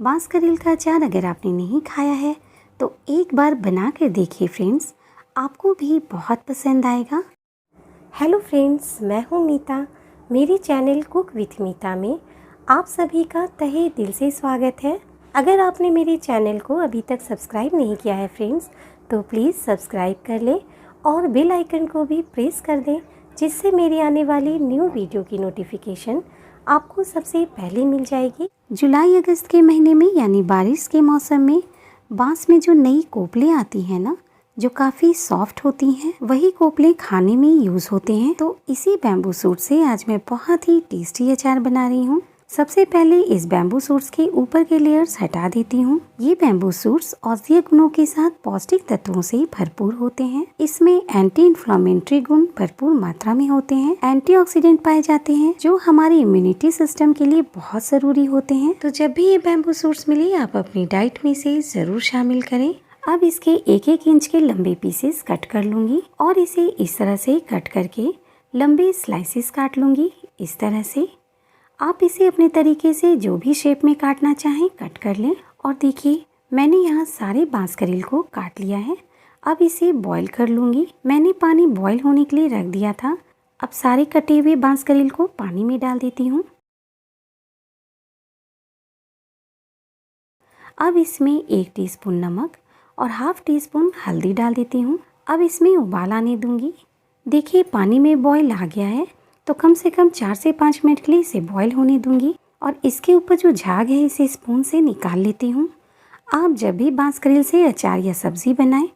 बांस करेल का अचार अगर आपने नहीं खाया है तो एक बार बना कर देखिए फ्रेंड्स, आपको भी बहुत पसंद आएगा। हेलो फ्रेंड्स, मैं हूँ मीता। मेरे चैनल कुक विथ मीता में आप सभी का तहे दिल से स्वागत है। अगर आपने मेरे चैनल को अभी तक सब्सक्राइब नहीं किया है फ्रेंड्स, तो प्लीज़ सब्सक्राइब कर लें और बेल आइकन को भी प्रेस कर दें, जिससे मेरी आने वाली न्यू वीडियो की नोटिफिकेशन आपको सबसे पहले मिल जाएगी। जुलाई अगस्त के महीने में यानी बारिश के मौसम में बांस में जो नई कोपलें आती हैं ना, जो काफ़ी सॉफ्ट होती हैं, वही कोपलें खाने में यूज़ होते हैं। तो इसी बैम्बू सूट से आज मैं बहुत ही टेस्टी अचार बना रही हूँ। सबसे पहले इस बैम्बू सूट्स के ऊपर के लेयर्स हटा देती हूँ। ये बैम्बू सूट्स औषधीय गुणों के साथ पौष्टिक तत्वों से भरपूर होते हैं। इसमें एंटी इन्फ्लेमेटरी गुण भरपूर मात्रा में होते हैं। एंटीऑक्सीडेंट पाए जाते हैं जो हमारे इम्यूनिटी सिस्टम के लिए बहुत जरूरी होते हैं। तो जब भी ये बैम्बू सूट्स मिले आप अपनी डाइट में से जरूर शामिल करें। अब इसके एक एक इंच के लंबे पीसेस कट कर लूंगी और इसे इस तरह से कट करके लंबे स्लाइसेस काट लूंगी। इस तरह से आप इसे अपने तरीके से जो भी शेप में काटना चाहें कट कर लें। और देखिए, मैंने यहाँ सारे बांस करेल को काट लिया है। अब इसे बॉईल कर लूँगी। मैंने पानी बॉईल होने के लिए रख दिया था। अब सारे कटे हुए बांस करेल को पानी में डाल देती हूँ। अब इसमें 1 टीस्पून नमक और हाफ टी स्पून हल्दी डाल देती हूँ। अब इसमें उबाल आने दूँगी। देखिए, पानी में बॉईल आ गया है, तो कम से कम 4 से 5 मिनट के लिए इसे बॉईल होने दूंगी। और इसके ऊपर जो झाग है इसे स्पून से निकाल लेती हूँ। आप जब भी बांस करेल से अचार या सब्जी बनाएं,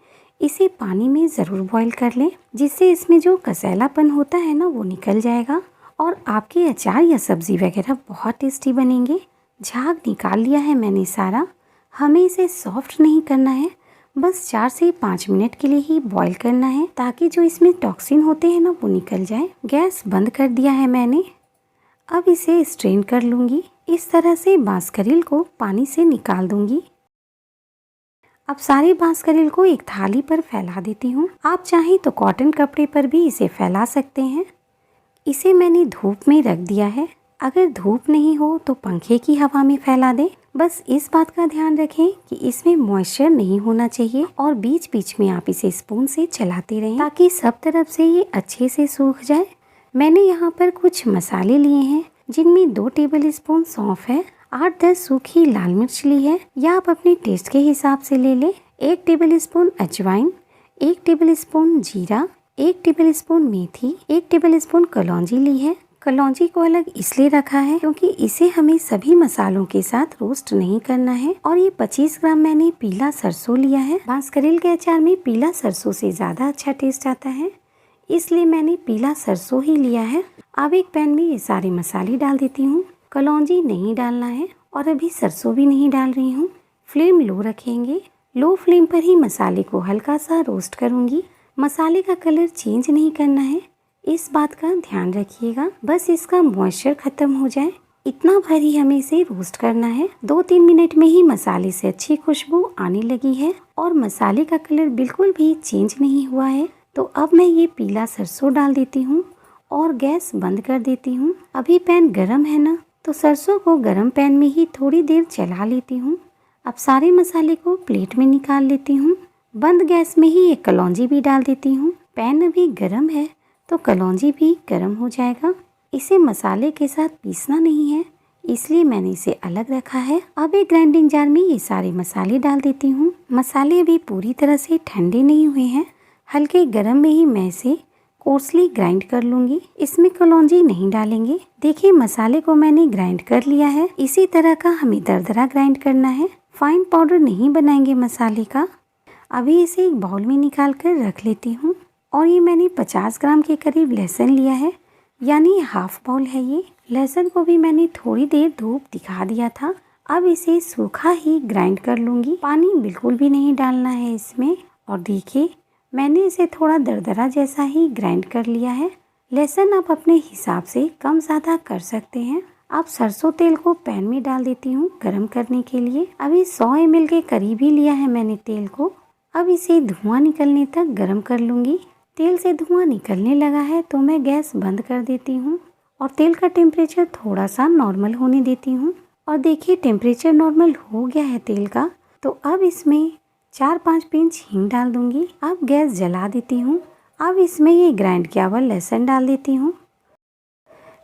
इसे पानी में ज़रूर बॉईल कर लें, जिससे इसमें जो कसैलापन होता है ना वो निकल जाएगा और आपके अचार या सब्जी वगैरह बहुत टेस्टी बनेंगे। झाग निकाल लिया है मैंने सारा। हमें इसे सॉफ्ट नहीं करना है, बस 4 से 5 मिनट के लिए ही बॉईल करना है, ताकि जो इसमें टॉक्सिन होते हैं ना वो निकल जाए। गैस बंद कर दिया है मैंने। अब इसे स्ट्रेन कर लूँगी। इस तरह से बांस करेल को पानी से निकाल दूँगी। अब सारे बांस करेल को एक थाली पर फैला देती हूँ। आप चाहें तो कॉटन कपड़े पर भी इसे फैला सकते हैं। इसे मैंने धूप में रख दिया है। अगर धूप नहीं हो तो पंखे की हवा में फैला दें। बस इस बात का ध्यान रखें कि इसमें मॉइस्चर नहीं होना चाहिए और बीच बीच में आप इसे स्पून से चलाते रहें, ताकि सब तरफ से ये अच्छे से सूख जाए। मैंने यहाँ पर कुछ मसाले लिए हैं, जिनमें 2 टेबल स्पून सौंफ है, 8-10 सूखी लाल मिर्च ली है, या आप अपने टेस्ट के हिसाब से ले लें। 1 टेबल स्पून अजवाइन, 1 टेबल स्पून जीरा, 1 टेबल स्पून मेथी, 1 टेबल स्पून कलौंजी ली है। कलौंजी को अलग इसलिए रखा है क्योंकि इसे हमें सभी मसालों के साथ रोस्ट नहीं करना है। और ये 25 ग्राम मैंने पीला सरसों लिया है। बांस करेल के अचार में पीला सरसों से ज़्यादा अच्छा टेस्ट आता है, इसलिए मैंने पीला सरसों ही लिया है। अब एक पैन में ये सारे मसाले डाल देती हूँ। कलौंजी नहीं डालना है और अभी सरसों भी नहीं डाल रही हूँ। फ्लेम लो रखेंगे। लो फ्लेम पर ही मसाले को हल्का सा रोस्ट करूँगी। मसाले का कलर चेंज नहीं करना है, इस बात का ध्यान रखिएगा। बस इसका मॉइस्चर खत्म हो जाए, इतना भर ही हमें इसे रोस्ट करना है। 2-3 मिनट में ही मसाले से अच्छी खुशबू आने लगी है और मसाले का कलर बिल्कुल भी चेंज नहीं हुआ है। तो अब मैं ये पीला सरसों डाल देती हूँ और गैस बंद कर देती हूँ। अभी पैन गरम है ना, तो सरसों को गरम पैन में ही थोड़ी देर चला लेती हूँ। अब सारे मसाले को प्लेट में निकाल लेती हूँ। बंद गैस में ही एक कलौंजी भी डाल देती हूँ। पैन अभी गरम है तो कलौंजी भी गर्म हो जाएगा। इसे मसाले के साथ पीसना नहीं है, इसलिए मैंने इसे अलग रखा है। अब एक ग्राइंडिंग जार में ये सारे मसाले डाल देती हूँ। मसाले अभी पूरी तरह से ठंडे नहीं हुए हैं, हल्के गरम में ही मैं इसे कोर्सली ग्राइंड कर लूँगी। इसमें कलौंजी नहीं डालेंगे। देखिए, मसाले को मैंने ग्राइंड कर लिया है। इसी तरह का हमें दरदरा ग्राइंड करना है, फाइन पाउडर नहीं बनाएंगे मसाले का। अभी इसे एक बाउल में निकाल कर रख लेती हूँ। और ये मैंने 50 ग्राम के करीब लहसुन लिया है, यानी हाफ बाउल है ये। लहसुन को भी मैंने थोड़ी देर धूप दिखा दिया था। अब इसे सूखा ही ग्राइंड कर लूँगी, पानी बिल्कुल भी नहीं डालना है इसमें। और देखिए, मैंने इसे थोड़ा दरदरा जैसा ही ग्राइंड कर लिया है। लहसुन आप अपने हिसाब से कम ज़्यादा कर सकते हैं। अब सरसों तेल को पैन में डाल देती हूँ गरम करने के लिए। अभी 100 ml के करीब ही लिया है मैंने तेल को। अब इसे धुआं निकलने तक गरम कर लूँगी। तेल से धुआं निकलने लगा है तो मैं गैस बंद कर देती हूँ और तेल का टेम्परेचर थोड़ा सा नॉर्मल होने देती हूँ। और देखिए टेम्परेचर नॉर्मल हो गया है तेल का। तो अब इसमें 4-5 पिंच हींग डाल दूंगी। अब गैस जला देती हूँ। अब इसमें ये ग्राइंड किया हुआ लहसुन डाल देती हूँ।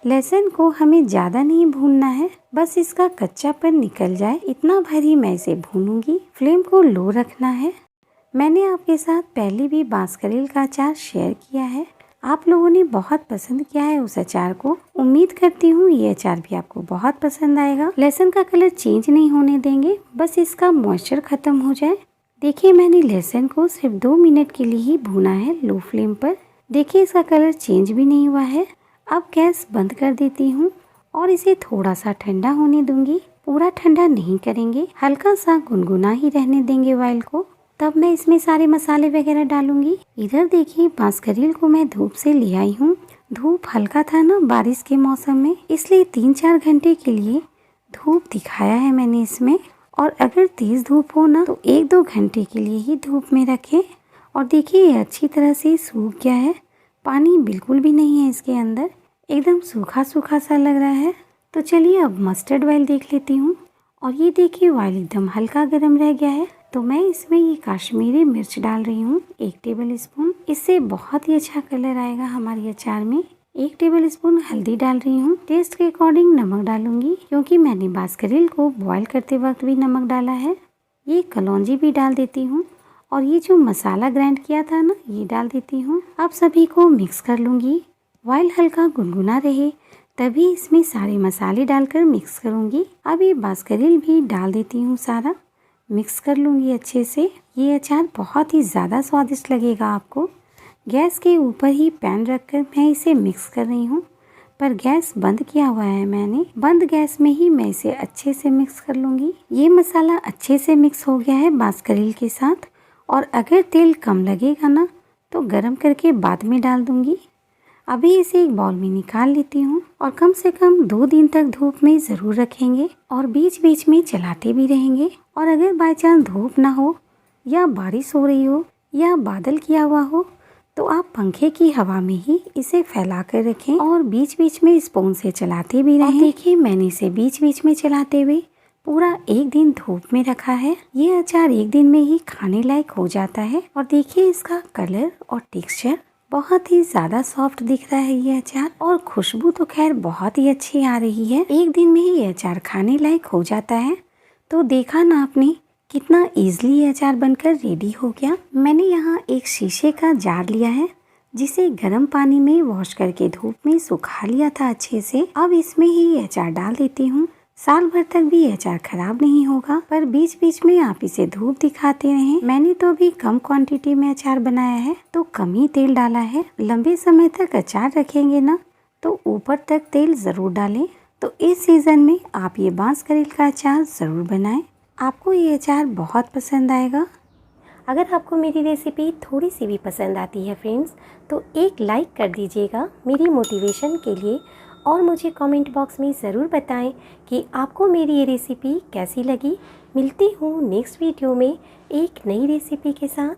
लहसुन को हमें ज़्यादा नहीं भूनना है, बस इसका कच्चापन निकल जाए इतना भर ही मैं इसे भूनूंगी। फ्लेम को लो रखना है। मैंने आपके साथ पहले भी बांसकरेल का अचार शेयर किया है। आप लोगों ने बहुत पसंद किया है उस अचार को। उम्मीद करती हूँ ये अचार भी आपको बहुत पसंद आएगा। लहसुन का कलर चेंज नहीं होने देंगे, बस इसका मॉइस्चर खत्म हो जाए। देखिए मैंने लहसुन को सिर्फ 2 मिनट के लिए ही भूना है लो फ्लेम पर। देखिए इसका कलर चेंज भी नहीं हुआ है। अब गैस बंद कर देती हूँ और इसे थोड़ा सा ठंडा होने दूंगी। पूरा ठंडा नहीं करेंगे, हल्का सा गुनगुना ही रहने देंगे ऑयल को। तब मैं इसमें सारे मसाले वगैरह डालूंगी। इधर देखिए बांसकरेल को मैं धूप से ले आई हूँ। धूप हल्का था ना बारिश के मौसम में, इसलिए 3-4 घंटे के लिए धूप दिखाया है मैंने इसमें। और अगर तेज़ धूप हो ना तो 1-2 घंटे के लिए ही धूप में रखें। और देखिए ये अच्छी तरह से सूख गया है, पानी बिल्कुल भी नहीं है इसके अंदर, एकदम सूखा सूखा सा लग रहा है। तो चलिए अब मस्टर्ड ऑयल देख लेती हूँ। और ये देखिए ऑयल एकदम हल्का गर्म रह गया है। तो मैं इसमें ये कश्मीरी मिर्च डाल रही हूँ 1 टेबल स्पून। इससे बहुत ही अच्छा कलर आएगा हमारे अचार में। 1 टेबल स्पून हल्दी डाल रही हूँ। टेस्ट के अकॉर्डिंग नमक डालूंगी, क्योंकि मैंने बांसकरेल को बॉईल करते वक्त भी नमक डाला है। ये कलौंजी भी डाल देती हूँ और ये जो मसाला ग्राइंड किया था ना ये डाल देती हूँ। अब सभी को मिक्स कर लूँगी। ऑयल हल्का गुनगुना रहे तभी इसमें सारे मसाले डालकर मिक्स करूँगी। अब ये बांसकरेल भी डाल देती हूँ सारा, मिक्स कर लूँगी अच्छे से। ये अचार बहुत ही ज़्यादा स्वादिष्ट लगेगा आपको। गैस के ऊपर ही पैन रखकर मैं इसे मिक्स कर रही हूँ, पर गैस बंद किया हुआ है मैंने। बंद गैस में ही मैं इसे अच्छे से मिक्स कर लूँगी। ये मसाला अच्छे से मिक्स हो गया है बांसकरेल के साथ। और अगर तेल कम लगेगा ना तो गरम करके बाद में डाल दूँगी। अभी इसे एक बाउल में निकाल लेती हूँ और कम से कम 2 दिन तक धूप में ज़रूर रखेंगे और बीच बीच में चलाते भी रहेंगे। और अगर बाय चांस धूप ना हो या बारिश हो रही हो या बादल किया हुआ हो तो आप पंखे की हवा में ही इसे फैला कर रखें और बीच बीच में स्पून से चलाते भी रहें। देखिए मैंने इसे बीच बीच में चलाते हुए पूरा 1 दिन धूप में रखा है। ये अचार 1 दिन में ही खाने लायक हो जाता है। और देखिए इसका कलर और टेक्सचर बहुत ही ज़्यादा सॉफ्ट दिख रहा है ये अचार। और खुशबू तो खैर बहुत ही अच्छी आ रही है। 1 दिन में ही ये अचार खाने लायक हो जाता है। तो देखा ना आपने कितना इजीली ये अचार बनकर रेडी हो गया। मैंने यहाँ एक शीशे का जार लिया है जिसे गर्म पानी में वॉश करके धूप में सुखा लिया था अच्छे से। अब इसमें ही ये अचार डाल देती हूँ। साल भर तक भी ये अचार खराब नहीं होगा, पर बीच बीच में आप इसे धूप दिखाते रहें। मैंने तो अभी कम क्वांटिटी में अचार बनाया है तो कम ही तेल डाला है। लंबे समय तक अचार रखेंगे ना तो ऊपर तक तेल ज़रूर डालें। तो इस सीज़न में आप ये बांसकरेल का अचार ज़रूर बनाएं, आपको ये अचार बहुत पसंद आएगा। अगर आपको मेरी रेसिपी थोड़ी सी भी पसंद आती है फ्रेंड्स तो एक लाइक कर दीजिएगा मेरी मोटिवेशन के लिए। और मुझे कमेंट बॉक्स में ज़रूर बताएं कि आपको मेरी ये रेसिपी कैसी लगी। मिलती हूँ नेक्स्ट वीडियो में एक नई रेसिपी के साथ।